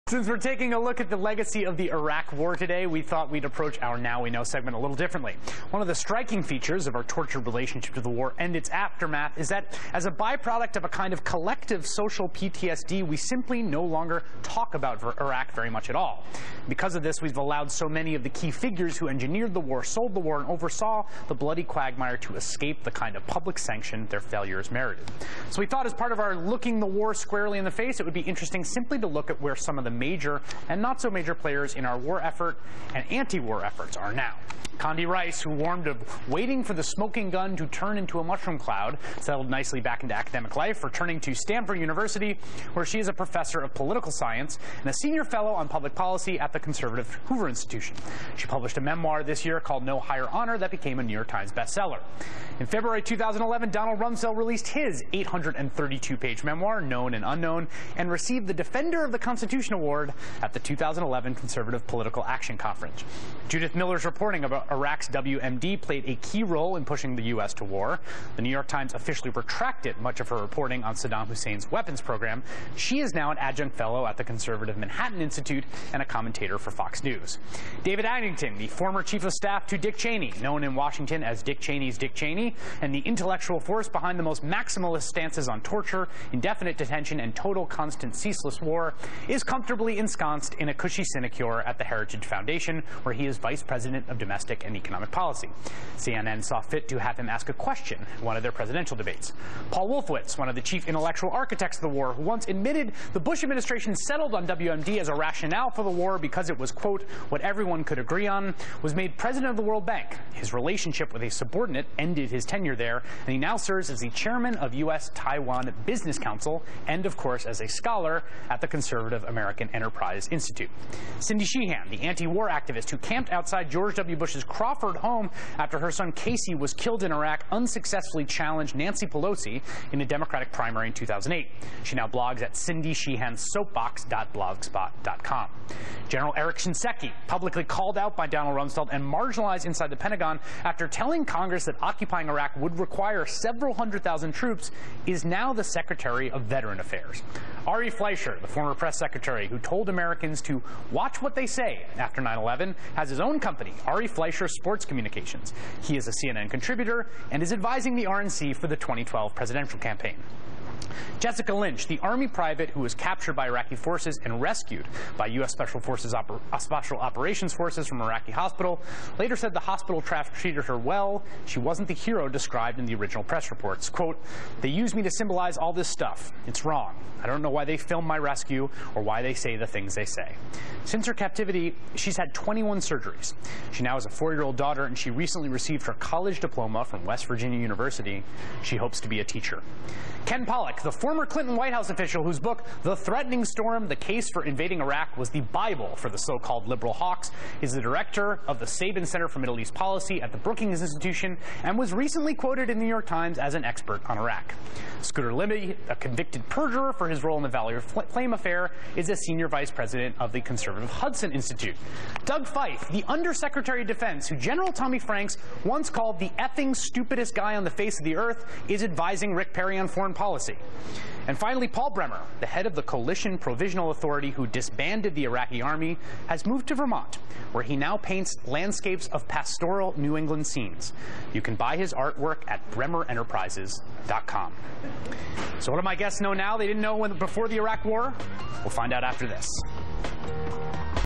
Since we're taking a look at the legacy of the Iraq War today, we thought we'd approach our Now We Know segment a little differently. One of the striking features of our tortured relationship to the war and its aftermath is that, as a byproduct of a kind of collective social PTSD, we simply no longer talk about Iraq very much at all. Because of this, we've allowed so many of the key figures who engineered the war, sold the war, and oversaw the bloody quagmire to escape the kind of public sanction their failures merited. So we thought, as part of our looking the war squarely in the face, it would be interesting simply to look at where some of the major and not so major players in our war effort and anti-war efforts are now. Condi Rice, who warned of waiting for the smoking gun to turn into a mushroom cloud, settled nicely back into academic life, returning to Stanford University, where she is a professor of political science and a senior fellow on public policy at the conservative Hoover Institution. She published a memoir this year called No Higher Honor that became a New York Times bestseller. In February 2011, Donald Rumsfeld released his 832-page memoir, Known and Unknown, and received the Defender of the Constitution Award at the 2011 Conservative Political Action Conference. Judith Miller's reporting about Iraq's WMD played a key role in pushing the U.S. to war. The New York Times officially retracted much of her reporting on Saddam Hussein's weapons program. She is now an adjunct fellow at the conservative Manhattan Institute and a commentator for Fox News. David Addington, the former chief of staff to Dick Cheney, known in Washington as Dick Cheney's Dick Cheney, and the intellectual force behind the most maximalist stances on torture, indefinite detention, and total, constant, ceaseless war, is comfortably ensconced in a cushy sinecure at the Heritage Foundation, where he is vice president of domestic and economic policy. CNN saw fit to have him ask a question in one of their presidential debates. Paul Wolfowitz, one of the chief intellectual architects of the war, who once admitted the Bush administration settled on WMD as a rationale for the war because it was, quote, what everyone could agree on, was made president of the World Bank. His relationship with a subordinate ended his tenure there, and he now serves as the chairman of U.S.-Taiwan Business Council and, of course, as a scholar at the Conservative American Enterprise Institute. Cindy Sheehan, the anti-war activist who camped outside George W. Bush's Crawford home after her son Casey was killed in Iraq, unsuccessfully challenged Nancy Pelosi in a Democratic primary in 2008. She now blogs at cindysheehansoapbox.blogspot.com. General Eric Shinseki, publicly called out by Donald Rumsfeld and marginalized inside the Pentagon after telling Congress that occupying Iraq would require several 100,000 troops, is now the Secretary of Veteran Affairs. Ari Fleischer, the former press secretary who told Americans to watch what they say after 9/11, has his own company, Ari Fleischer Sports Communications. He is a CNN contributor and is advising the RNC for the 2012 presidential campaign. Jessica Lynch, the Army private who was captured by Iraqi forces and rescued by U.S. Special Operations Forces from Iraqi hospital, later said the hospital treated her well. She wasn't the hero described in the original press reports. Quote, they use me to symbolize all this stuff. It's wrong. I don't know why they film my rescue or why they say the things they say. Since her captivity, she's had 21 surgeries. She now has a 4-year-old daughter, and she recently received her college diploma from West Virginia University. She hopes to be a teacher. Ken Pollack, the former Clinton White House official whose book, The Threatening Storm, The Case for Invading Iraq, was the Bible for the so-called liberal hawks, is the director of the Sabin Center for Middle East Policy at the Brookings Institution and was recently quoted in the New York Times as an expert on Iraq. Scooter Libby, a convicted perjurer for his role in the Valley of Flame affair, is a senior vice president of the conservative Hudson Institute. Doug Feith, the Undersecretary of Defense, who General Tommy Franks once called the effing stupidest guy on the face of the earth, is advising Rick Perry on foreign policy. And finally, Paul Bremer, the head of the Coalition Provisional Authority who disbanded the Iraqi army, has moved to Vermont, where he now paints landscapes of pastoral New England scenes. You can buy his artwork at bremerenterprises.com. So what do my guests know now they didn't know before the Iraq War? We'll find out after this.